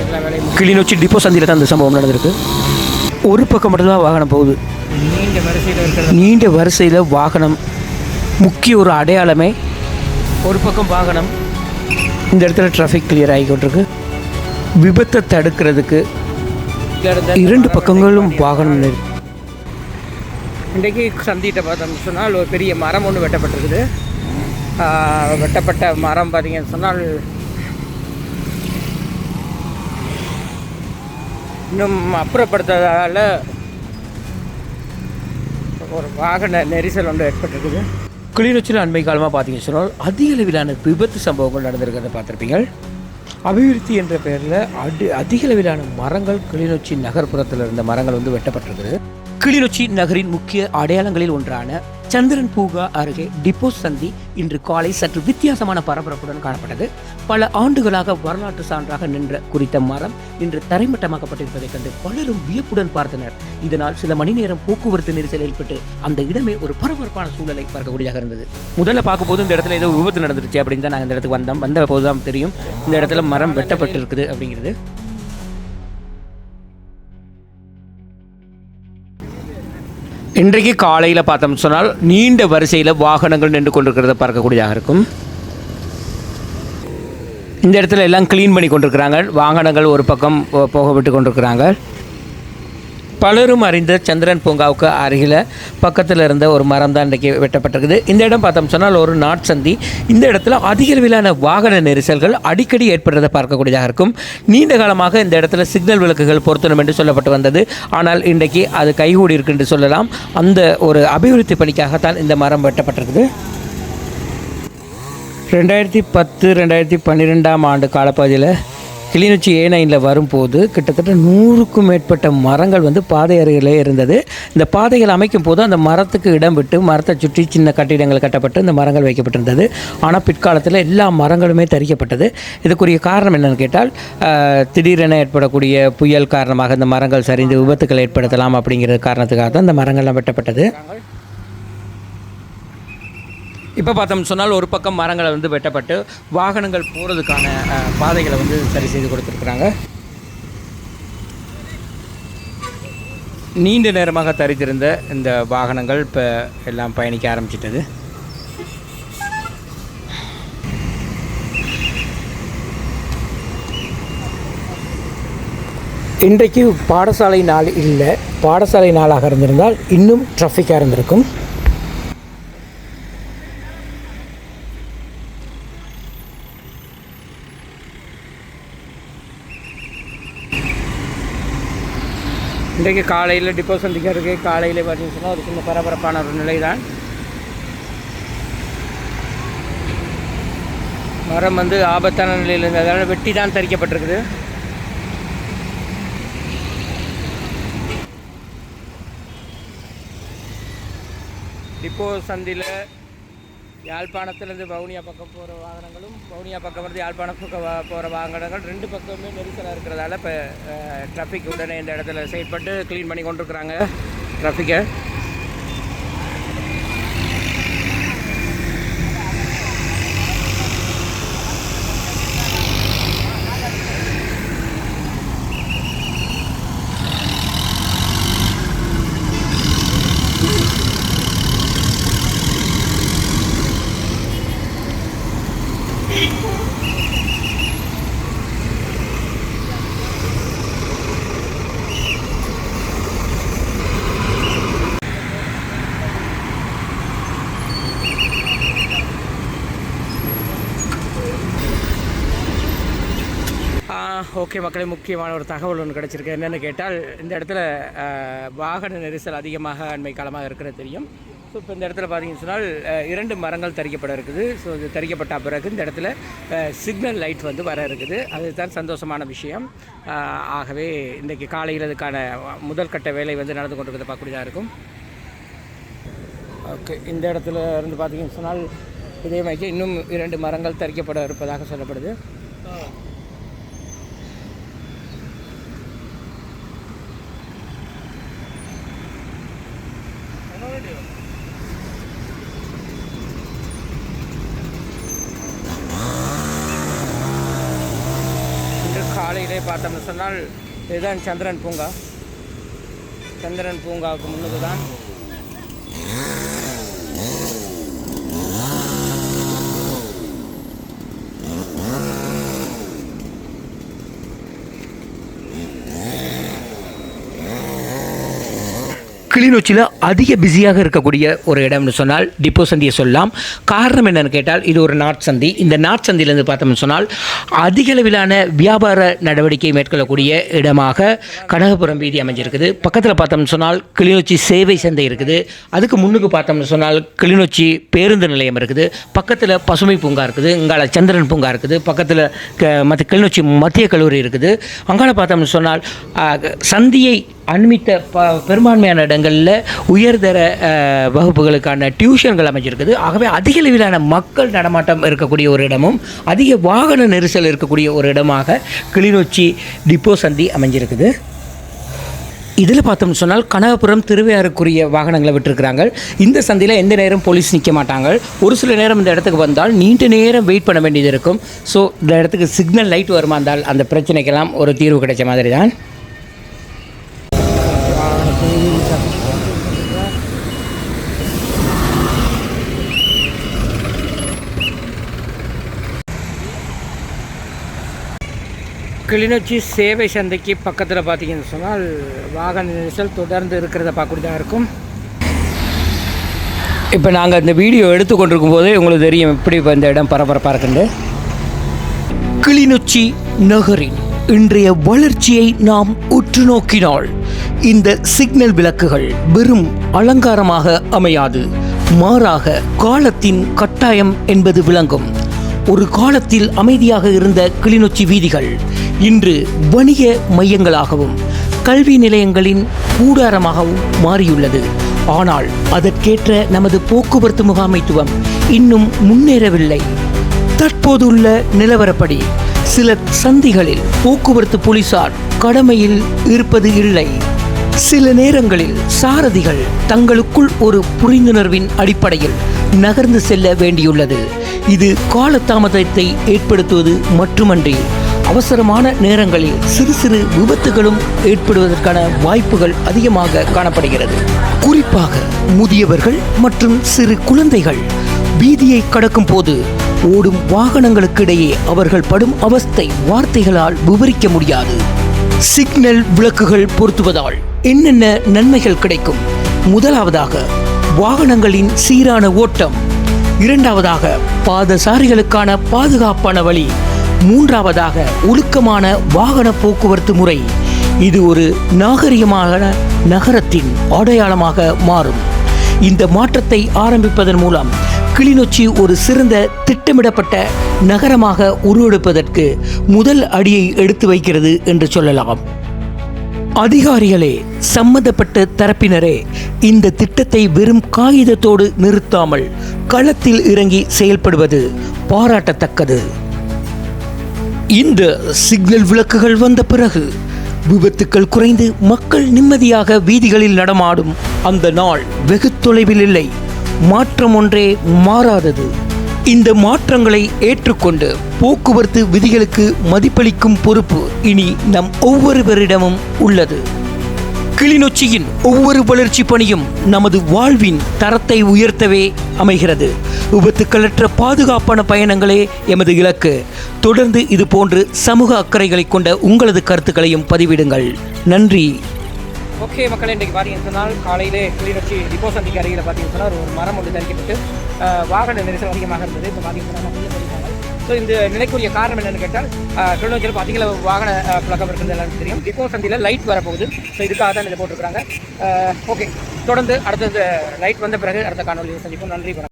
எல்லா வேலையும் கிளிநொச்சி டிப்போ சந்தியில் தான் அந்த சம்பவம் நடந்திருக்கு. ஒரு பக்கம் மட்டும்தான் வாகனம் போகுது. நீண்ட வரிசையில் வாகனம் முக்கிய ஒரு அடையாளமே ஒரு பக்கம் வாகனம். இந்த இடத்துல டிராஃபிக் கிளியர் ஆகிக்கொண்டிருக்கு. விபத்தை தடுக்கிறதுக்கு இரண்டு பக்கங்களும் வாகனம். இன்றைக்கு சந்திகிட்ட பார்த்தோம்னு சொன்னால் ஒரு பெரிய மரம் ஒன்று வெட்டப்பட்டிருக்குது. வெட்டப்பட்ட மரம் பார்த்தீங்கன்னு சொன்னால் இன்னும் அப்புறப்படுத்தாதால் ஒரு வாகன நெரிசல் ஒன்று ஏற்பட்டிருக்குது. கிளிநொச்சியில் அண்மை காலமாக பார்த்தீங்கன்னு சொன்னால் அதிக அளவிலான விபத்து சம்பவங்கள் நடந்திருக்கிறத பார்த்துருப்பீங்க. அபிவிருத்தி என்ற பெயரில் அதிக அளவிலான மரங்கள் கிளிநொச்சி நகர்ப்புறத்தில் இருந்த மரங்கள் வந்து வெட்டப்பட்டிருக்குது. கிளிநொச்சி நகரின் முக்கிய அடையாளங்களில் ஒன்றான சந்திரன் பூங்கா அருகே டிப்போ சந்தி இன்று காலை சற்று வித்தியாசமான பரபரப்புடன் காணப்பட்டது. பல ஆண்டுகளாக வரலாற்று சான்றாக நின்ற குறித்த மரம் இன்று தரைமட்டமாக்கப்பட்டிருப்பதைக் கண்டு பலரும் வியப்புடன் பார்த்தனர். இதனால் சில மணி நேரம் போக்குவரத்து நெரிசல் ஏற்பட்டு அந்த இடமே ஒரு பரபரப்பான சூழலை பார்க்கக்கூடியதாக இருந்தது. முதல்ல பார்க்கும்போது இந்த இடத்துல ஏதோ விபத்து நடந்துருச்சு அப்படின்னு தான் நாங்கள் இந்த இடத்துக்கு வந்த போதுதான் தெரியும் இந்த இடத்துல மரம் வெட்டப்பட்டிருக்குது அப்படிங்கிறது. இன்றைக்கு காலையில் பார்த்தோம்னு சொன்னால் நீண்ட வரிசையில் வாகனங்கள் நின்று கொண்டிருக்கிறத பார்க்கக்கூடியதாக இருக்கும். இந்த இடத்துல எல்லாம் க்ளீன் பண்ணி கொண்டிருக்கிறாங்க. வாகனங்கள் ஒரு பக்கம் போக விட்டு கொண்டிருக்கிறாங்க. பலரும் அறிந்த சந்திரன் பூங்காவுக்கு அருகில் பக்கத்தில் இருந்த ஒரு மரம் தான் இன்றைக்கி வெட்டப்பட்டிருக்குது. இந்த இடம் பார்த்தோம் சொன்னால் ஒரு நாட்சந்தி. இந்த இடத்துல அதிக அளவிலான வாகன நெரிசல்கள் அடிக்கடி ஏற்படுறதை பார்க்கக்கூடியதாக இருக்கும். நீண்ட காலமாக இந்த இடத்துல சிக்னல் விளக்குகள் பொருத்தணும் என்று சொல்லப்பட்டு வந்தது. ஆனால் இன்றைக்கு அது கைகூடி இருக்கு என்று சொல்லலாம். அந்த ஒரு அபிவிருத்தி பணிக்காகத்தான் இந்த மரம் வெட்டப்பட்டிருக்குது. 2010-2012 ஆண்டு காலப்பகுதியில் கிளிநொச்சி A9 வரும்போது கிட்டத்தட்ட 100க்கும் மேற்பட்ட மரங்கள் வந்து பாதை அருகிலே இருந்தது. இந்த பாதைகள் அமைக்கும் போது அந்த மரத்துக்கு இடம் விட்டு மரத்தை சுற்றி சின்ன கட்டிடங்கள் கட்டப்பட்டு இந்த மரங்கள் வைக்கப்பட்டிருந்தது. ஆனால் பிற்காலத்தில் எல்லா மரங்களுமே தரிக்கப்பட்டது. இதுக்குரிய காரணம் என்னென்னு கேட்டால் திடீரென ஏற்படக்கூடிய புயல் காரணமாக இந்த மரங்கள் சரிந்து விபத்துக்கள் ஏற்படுத்தலாம் அப்படிங்கிற காரணத்துக்காக தான் இந்த மரங்கள்லாம் வெட்டப்பட்டது. இப்போ பார்த்தோம்னு சொன்னால் ஒரு பக்கம் மரங்களை வந்து வெட்டப்பட்டு வாகனங்கள் போகிறதுக்கான பாதைகளை வந்து சரி செய்து கொடுத்துருக்குறாங்க. நீண்ட நேரமாக தரித்திருந்த இந்த வாகனங்கள் இப்போ எல்லாம் பயணிக்க ஆரம்பிச்சிட்டது. இன்றைக்கு பாடசாலை நாள் இல்லை. பாடசாலை நாளாக இருந்திருந்தால் இன்னும் டிராஃபிக்காக இருந்திருக்கும். இன்றைக்கு காலையில் டிப்போ சந்திக்க இருக்கு. காலையில் பார்த்தீங்கன்னு சொன்னால் ஒரு சின்ன பரபரப்பான ஒரு நிலை தான். மரம் வந்து ஆபத்தான நிலையில் இருந்ததால் வெட்டி தான் தரிக்கப்பட்டிருக்குது. டிப்போ சந்தியில் யாழ்ப்பாணத்துலேருந்து வவுனியா பக்கம் போகிற வாகனங்களும் வவுனியா பக்கம் வந்து யாழ்ப்பாணம் பக்கம் போகிற வாகனங்கள் ரெண்டு பக்கமே நெரிசலாக இருக்கிறதால இப்போ டிராஃபிக் உடனே இந்த இடத்துல செயல்பட்டு க்ளீன் பண்ணி கொண்டிருக்கிறாங்க டிராஃபிக்கை. ஓகே மக்களே, முக்கியமான ஒரு தகவல் ஒன்று கிடச்சிருக்கு. என்னென்னு கேட்டால் இந்த இடத்துல வாகன நெரிசல் அதிகமாக அண்மை காலமாக இருக்கிறது தெரியும். ஸோ இப்போ இந்த இடத்துல பார்த்தீங்கன்னு சொன்னால் 2 மரங்கள் தரிக்கப்பட இருக்குது. ஸோ இது தரிக்கப்பட்ட பிறகு இந்த இடத்துல சிக்னல் லைட் வந்து வர இருக்குது. அதுதான் சந்தோஷமான விஷயம். ஆகவே இன்றைக்கு காலையில் இதுக்கான முதல் கட்ட வேலை வந்து நடந்து கொண்டிருக்கிறத பார்க்கக்கூடியதாக இருக்கும். ஓகே, இந்த இடத்துல இருந்து பார்த்தீங்கன்னு சொன்னால் இதே மாதிரி இன்னும் 2 மரங்கள் தரிக்கப்பட இருப்பதாக சொல்லப்படுது. காலையிலே பார்த்தோம்னு சொன்னால் இதுதான் சந்திரன் பூங்கா. சந்திரன் பூங்காவுக்கு முன்னுக்கு தான் கிளிநொச்சியில் அதிக பிஸியாக இருக்கக்கூடிய ஒரு இடம்னு சொன்னால் டிப்போ சந்தியை சொல்லலாம். காரணம் என்னென்னு கேட்டால் இது ஒரு நாட்சந்தி. இந்த நாட்சந்தியிலேருந்து பார்த்தோம்னு சொன்னால் அதிக அளவிலான வியாபார நடவடிக்கை மேற்கொள்ளக்கூடிய இடமாக கனகபுரம் வீதி அமைஞ்சிருக்குது. பக்கத்தில் பார்த்தோம்னு சொன்னால் கிளிநொச்சி சேவை சந்தை இருக்குது. அதுக்கு முன்னுக்கு பார்த்தோம்னு சொன்னால் கிளிநொச்சி பேருந்து நிலையம் இருக்குது. பக்கத்தில் பசுமை பூங்கா இருக்குது. இங்கால சந்திரன் பூங்கா இருக்குது. பக்கத்தில் மற்ற கிளிநொச்சி மத்திய கல்லூரி இருக்குது. அங்கால பார்த்தோம்னு சொன்னால் சந்தியை அண்மித்த பெரும்பான்மையான இடங்களில் உயர்தர வகுப்புகளுக்கான டியூஷன்கள் அமைஞ்சிருக்குது. ஆகவே அதிக அளவிலான மக்கள் நடமாட்டம் இருக்கக்கூடிய ஒரு இடமும் அதிக வாகன நெரிசல் இருக்கக்கூடிய ஒரு இடமாக கிளிநொச்சி டிப்போ சந்தி அமைஞ்சிருக்குது. இதில் பார்த்தோம்னு சொன்னால் கனகபுரம் திருவையாறுக்குரிய வாகனங்களை விட்டுருக்குறாங்க. இந்த சந்தையில் எந்த நேரம் போலீஸ் நிற்க மாட்டாங்க. ஒரு சில நேரம் இந்த இடத்துக்கு வந்தால் நீண்ட நேரம் வெயிட் பண்ண வேண்டியது இருக்கும். ஸோ இந்த இடத்துக்கு சிக்னல் லைட் வருமா இருந்தால் அந்த பிரச்சனைக்கெல்லாம் ஒரு தீர்வு கிடைச்ச மாதிரி தான். கிளிநொச்சி சேவை சந்தைக்கு பக்கத்தில் பார்த்தீங்கன்னு சொன்னால் வாகன நெரிசல் தொடர்ந்து இருக்கிறத பார்க்கக்கூடியதாக இருக்கும். இப்போ நாங்கள் இந்த வீடியோ எடுத்துக்கொண்டிருக்கும் போதே உங்களுக்கு தெரியும் எப்படி இப்போ இந்த இடம் பரபரப்பாக இருக்குண்டு. கிளிநொச்சி நகரின் இன்றைய வளர்ச்சியை நாம் உற்று நோக்கினால் இந்த சிக்னல் விளக்குகள் வெறும் அலங்காரமாக அமையாது, மாறாக காலத்தின் கட்டாயம் என்பது விளங்கும். ஒரு காலத்தில் அமைதியாக இருந்த கிளிநொச்சி வீதிகள் இன்று வணிக மையங்களாகவும் கல்வி நிலையங்களின் கூடாரமாகவும் மாறியுள்ளது. ஆனால் அதற்கேற்ற நமது போக்குவரத்து முகாமைத்துவம் இன்னும் முன்னேறவில்லை. தற்போதுள்ள நிலவரப்படி சில சந்திகளில் போக்குவரத்து போலீசார் கடமையில் இருப்பது இல்லை. சில நேரங்களில் சாரதிகள் தங்களுக்குள் ஒரு புரிந்துணர்வின் அடிப்படையில் நகர்ந்து செல்ல வேண்டியுள்ளது. இது காலதாமதத்தை ஏற்படுத்துவது மட்டுமன்றி அவசரமான நேரங்களில் சிறு சிறு விபத்துகளும் ஏற்படுவதற்கான வாய்ப்புகள் அதிகமாக காணப்படுகிறது. குறிப்பாக முதியவர்கள் மற்றும் சிறு குழந்தைகள் வீதியை கடக்கும் போது ஓடும் வாகனங்களுக்கிடையே அவர்கள் படும் அவஸ்தை வார்த்தைகளால் விவரிக்க முடியாது. சிக்னல் விளக்குகள் பொருத்துவதால் என்னென்ன நன்மைகள் கிடைக்கும்? முதலாவதாக வாகனங்களின் சீரான ஓட்டம், இரண்டாவதாக பாதசாரிகளுக்கான பாதுகாப்பான வழி, மூன்றாவதாக ஒழுக்கமான வாகன போக்குவரத்து முறை. இது ஒரு நாகரிகமான நகரத்தின் அடையாளமாக மாறும். இந்த மாற்றத்தை ஆரம்பிப்பதன் மூலம் கிளிநொச்சி ஒரு சிறந்த திட்டமிடப்பட்ட நகரமாக உருவெடுப்பதற்கு முதல் அடியை எடுத்து வைக்கிறது என்று சொல்லலாம். அதிகாரிகளே, சம்பந்தப்பட்ட தரப்பினரே இந்த திட்டத்தை வெறும் காகிதத்தோடு நிறுத்தாமல் களத்தில் இறங்கி செயல்படுவது பாராட்டத்தக்கது. இந்த சிக்னல் விளக்குகள் வந்த பிறகு விபத்துக்கள் குறைந்து மக்கள் நிம்மதியாக வீதிகளில் நடமாடும் அந்த நாள் வெகு தொலைவில் இல்லை. மாற்றம் ஒன்றே மாறாதது. இந்த மாற்றங்களை ஏற்றுக்கொண்டு போக்குவரத்து விதிகளுக்கு மதிப்பளிக்கும் பொறுப்பு இனி நம் ஒவ்வொருவரிடமும் உள்ளது. கிளிநொச்சியின் ஒவ்வொரு வளர்ச்சி பணியும் நமது வாழ்வின் தரத்தை உயர்த்தவே அமைகிறது. விபத்துக்களற்ற பாதுகாப்பான பயணங்களே எமது இலக்கு. தொடர்ந்து இது போன்று சமூக அக்கறைகளை கொண்ட உங்களது கருத்துக்களையும் பதிவிடுங்கள். நன்றி. ஓகே மக்கள், இன்றைக்கு பார்த்தீங்கன்னு சொன்னால் காலையிலே கிளிநொச்சி டிப்போ சந்திக்கு அருகில் பார்த்தீங்கன்னு சொன்னால் ஒரு மரம் ஒன்று தரிக்கப்பட்டு வாகன நெரிசல் அதிகமாக இருந்தது. இப்போ பார்த்தீங்கன்னா ஸோ இந்த நிலைக்குரிய காரணம் என்னென்னு கேட்டால் கிளிநொச்சியில் அதிக வாகன பழக்கம் இருக்கிறது எல்லாருக்கும் தெரியும். டிப்போ சந்தியில் லைட் வரப்போகுது. ஸோ இதுக்காக தான் இதை போட்டிருக்கிறாங்க. ஓகே, தொடர்ந்து அடுத்த லைட் வந்த பிறகு அடுத்த காணொலியை சந்திப்போம். நன்றி.